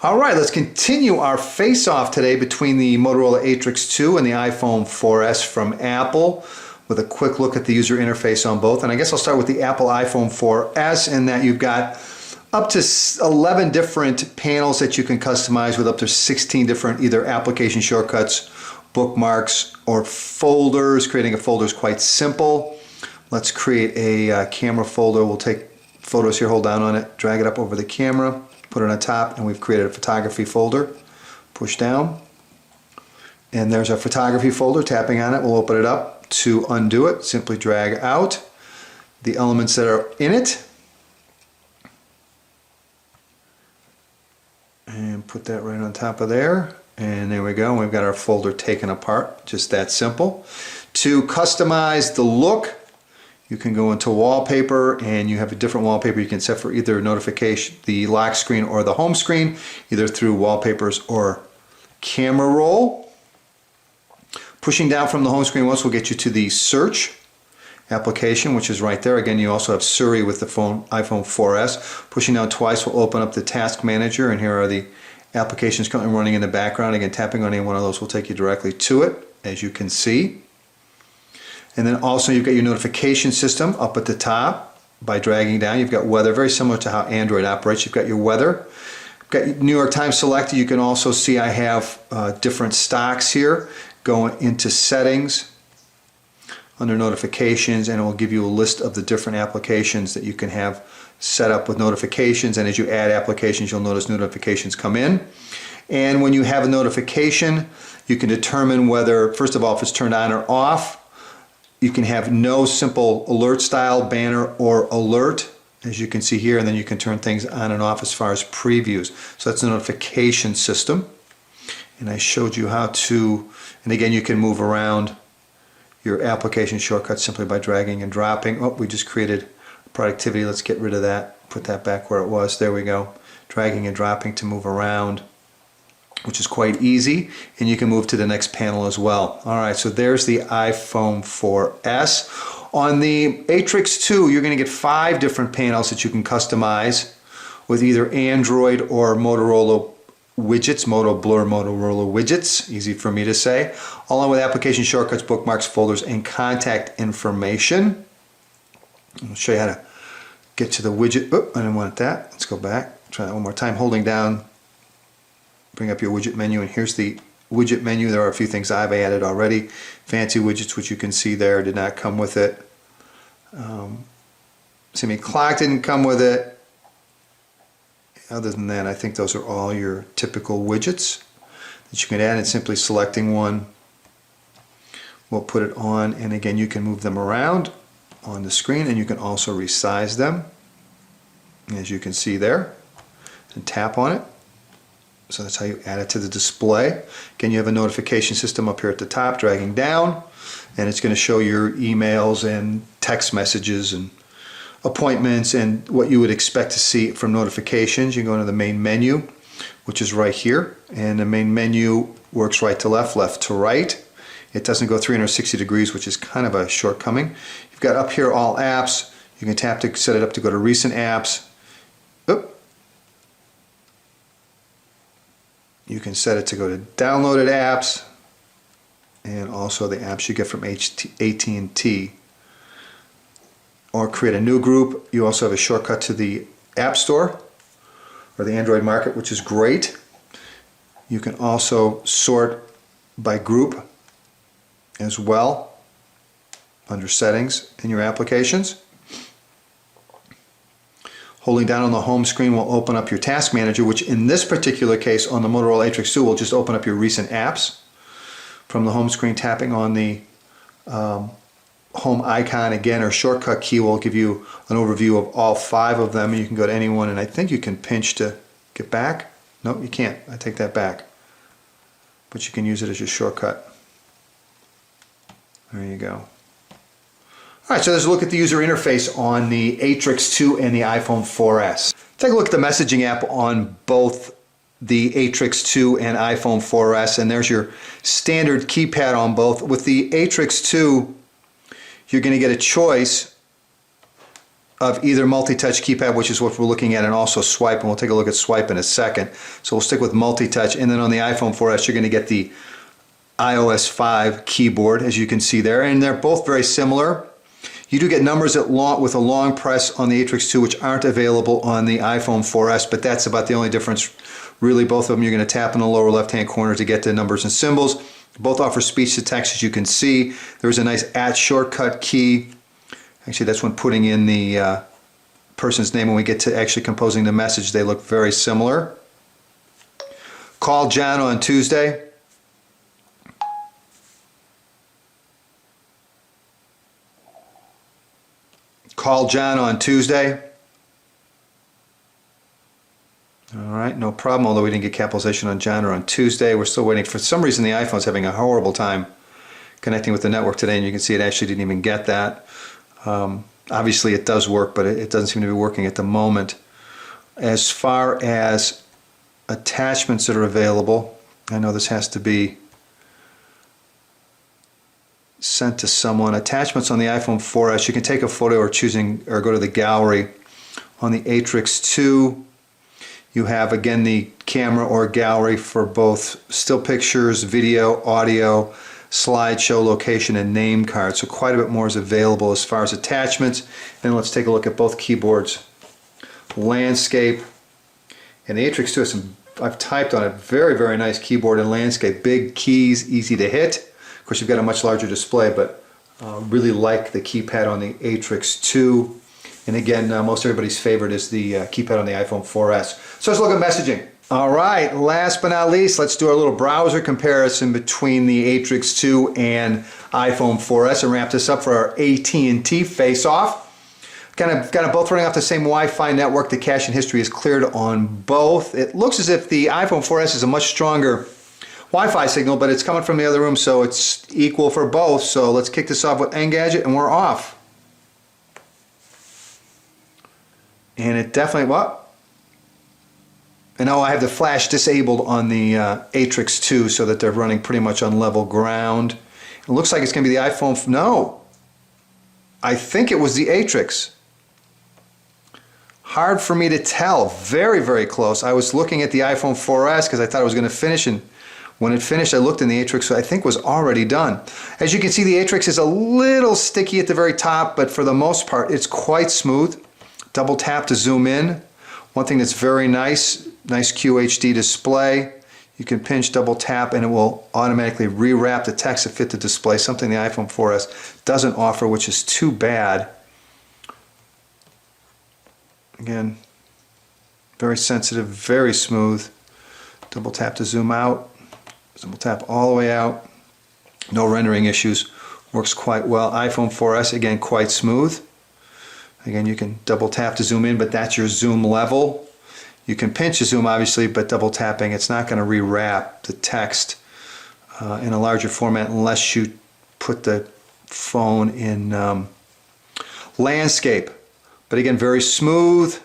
All right, let's continue our face-off today between the Motorola Atrix 2 and the iPhone 4S from Apple with a quick look at the user interface on both. And I guess I'll start with the Apple iPhone 4S in that you've got up to 11 different panels that you can customize with up to 16 different either application shortcuts, bookmarks, or folders. Creating a folder is quite simple. Let's create a camera folder. We'll take photos here, hold down on it, drag it up over the camera, put it on top, and we've created a photography folder. Push down, and there's our photography folder. Tapping on it will open it up. To undo it, simply drag out the elements that are in it and put that right on top of there, and there we go. We've got our folder taken apart. Just that simple. To customize the look, you can go into wallpaper, and you have a different wallpaper you can set for either notification, the lock screen, or the home screen, either through wallpapers or camera roll. Pushing down from the home screen once will get you to the search application, which is right there. Again, you also have Siri with the iPhone 4S. Pushing down twice will open up the task manager, and here are the applications currently running in the background. Again, tapping on any one of those will take you directly to it, as you can see. And then also you've got your notification system up at the top. By dragging down, you've got weather, very similar to how Android operates. You've got your weather. You've got New York Times selected. You can also see I have different stocks here. Going into settings under notifications, and it will give you a list of the different applications that you can have set up with notifications. And as you add applications, you'll notice notifications come in. And when you have a notification, you can determine whether, first of all, if it's turned on or off. You can have no simple alert style, banner, or alert, as you can see here, and then you can turn things on and off as far as previews. So that's the notification system. And I showed you how to, and again, you can move around your application shortcuts simply by dragging and dropping. Oh, we just created productivity. Let's get rid of that. Put that back where it was. There we go. Dragging and dropping to move around, which is quite easy, and you can move to the next panel as well. All right, so there's the iPhone 4S. On the Atrix 2, you're going to get 5 different panels that you can customize with either Android or Motorola widgets, Motorola widgets, easy for me to say, along with application shortcuts, bookmarks, folders, and contact information. I'll show you how to get to the widget. Oh, I didn't want that. Let's go back. Try that one more time. Holding down, bring up your widget menu, and here's the widget menu. There are a few things I've added already. Fancy widgets, which you can see there, did not come with it. Semi clock didn't come with it. Other than that, I think those are all your typical widgets that you can add, and simply selecting one will put it on, and again, you can move them around on the screen, and you can also resize them, as you can see there, and tap on it. So that's how you add it to the display. Again, you have a notification system up here at the top, dragging down, and it's going to show your emails and text messages and appointments and what you would expect to see from notifications. You go into the main menu, which is right here, and the main menu works right to left, left to right. It doesn't go 360 degrees, which is kind of a shortcoming. You've got up here all apps. You can tap to set it up to go to recent apps. Oop. You can set it to go to downloaded apps, and also the apps you get from AT&T. Or create a new group. You also have a shortcut to the App Store or the Android market, which is great. You can also sort by group as well under settings in your applications. Holding down on the home screen will open up your task manager, which in this particular case on the Motorola Atrix 2 will just open up your recent apps. From the home screen, tapping on the home icon again or shortcut key will give you an overview of all 5 of them. You can go to any one, and I think you can pinch to get back. No, you can't. I take that back. But you can use it as your shortcut. There you go. All right, so there's a look at the user interface on the Atrix 2 and the iPhone 4S. Take a look at the messaging app on both the Atrix 2 and iPhone 4S, and there's your standard keypad on both. With the Atrix 2, you're going to get a choice of either multi-touch keypad, which is what we're looking at, and also swipe, and we'll take a look at swipe in a second. So we'll stick with multi-touch, and then on the iPhone 4S you're going to get the iOS 5 keyboard, as you can see there, and they're both very similar. You do get numbers with a long press on the Atrix 2, which aren't available on the iPhone 4S, but that's about the only difference. Really, both of them you're going to tap in the lower left-hand corner to get the numbers and symbols. Both offer speech to text, as you can see. There's a nice shortcut key. Actually, that's when putting in the person's name. When we get to actually composing the message, they look very similar. Call John on Tuesday. Call John on Tuesday. All right, no problem, although we didn't get capitalization on John or on Tuesday. We're still waiting. For some reason, the iPhone's having a horrible time connecting with the network today, and you can see it actually didn't even get that. Obviously, it does work, but it doesn't seem to be working at the moment. As far as attachments that are available, I know this has to be sent to someone. Attachments on the iPhone 4S, you can take a photo or go to the gallery. On the Atrix 2, you have again the camera or gallery for both still pictures, video, audio, slideshow, location, and name cards. So quite a bit more is available as far as attachments. And let's take a look at both keyboards. Landscape, and the Atrix 2 has some, I've typed on it, very, very nice keyboard and landscape. Big keys, easy to hit. Of course, you've got a much larger display, but really like the keypad on the Atrix 2. And again, most everybody's favorite is the keypad on the iPhone 4S. So let's look at messaging. All right, last but not least, let's do our little browser comparison between the Atrix 2 and iPhone 4S and wrap this up for our AT&T face-off. Kind of both running off the same Wi-Fi network. The cache and history is cleared on both. It looks as if the iPhone 4S is a much stronger Wi-Fi signal, but it's coming from the other room, so it's equal for both. So let's kick this off with Engadget, and we're off. And it definitely, and now I have the flash disabled on the Atrix 2 so that they're running pretty much on level ground. It looks like it's going to be the iPhone, no, I think it was the Atrix. Hard for me to tell, very, very close. I was looking at the iPhone 4S because I thought it was going to finish, and when it finished I looked in the Atrix, so I think was already done. As you can see, the Atrix is a little sticky at the very top, but for the most part it's quite smooth. Double tap to zoom in. One thing that's very nice QHD display. You can pinch, double tap, and it will automatically rewrap the text to fit the display, something the iPhone 4S doesn't offer, which is too bad. Again, very sensitive, very smooth. Double tap to zoom out. Double tap all the way out. No rendering issues. Works quite well. iPhone 4S, again, quite smooth. Again, you can double tap to zoom in, but that's your zoom level. You can pinch to zoom, obviously, but double tapping, it's not going to rewrap the text in a larger format unless you put the phone in landscape. But again, very smooth.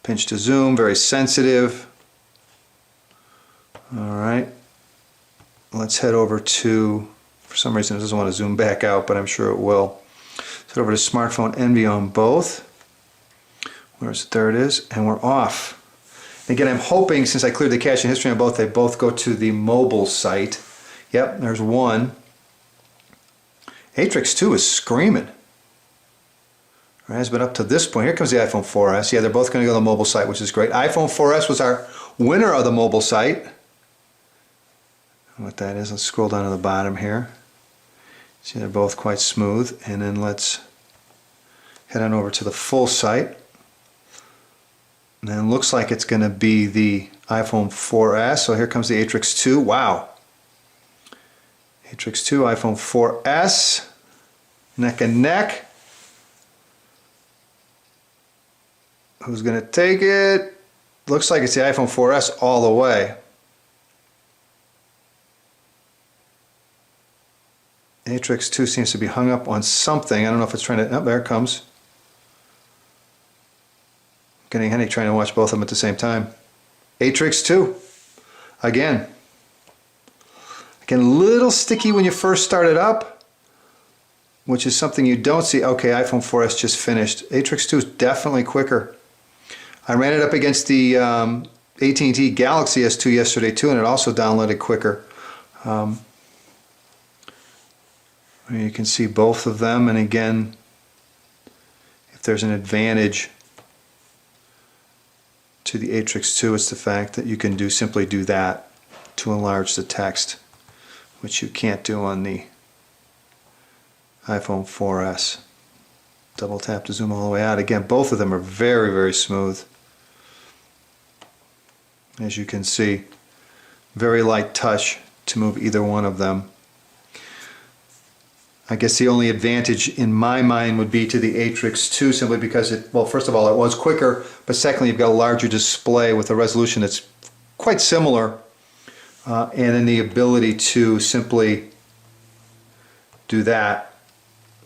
Pinch to zoom, very sensitive. All right. Let's head over to, for some reason it doesn't want to zoom back out, but I'm sure it will. Let's head over to Smartphone Envy on both. There it is, and we're off. Again, I'm hoping, since I cleared the cache and history on both, they both go to the mobile site. Yep, there's one. Atrix 2 is screaming. It has been up to this point. Here comes the iPhone 4S. Yeah, they're both going to go to the mobile site, which is great. iPhone 4S was our winner of the mobile site. What that is, let's scroll down to the bottom here. See, they're both quite smooth. And then let's head on over to the full site. And then it looks like it's going to be the iPhone 4S. So here comes the Atrix 2. Wow. Atrix 2, iPhone 4S. Neck and neck. Who's going to take it? Looks like it's the iPhone 4S all the way. Atrix 2 seems to be hung up on something. I don't know if it's trying to... Oh, there it comes. Getting Henny trying to watch both of them at the same time. Atrix 2. Again, a little sticky when you first start it up, which is something you don't see. Okay, iPhone 4S just finished. Atrix 2 is definitely quicker. I ran it up against the AT&T Galaxy S2 yesterday too, and it also downloaded quicker. You can see both of them, and again, if there's an advantage to the Atrix 2, it's the fact that you can simply do that to enlarge the text, which you can't do on the iPhone 4S. Double tap to zoom all the way out. Again, both of them are very, very smooth. As you can see, very light touch to move either one of them. I guess the only advantage in my mind would be to the Atrix 2, simply because well, first of all, it was quicker, but secondly, you've got a larger display with a resolution that's quite similar, and then the ability to simply do that,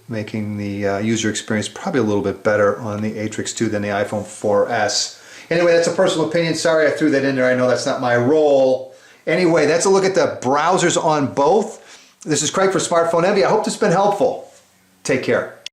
making the user experience probably a little bit better on the Atrix 2 than the iPhone 4S. Anyway, that's a personal opinion. Sorry I threw that in there. I know that's not my role. Anyway, that's a look at the browsers on both. This is Craig for Smartphone Envy. I hope this has been helpful. Take care.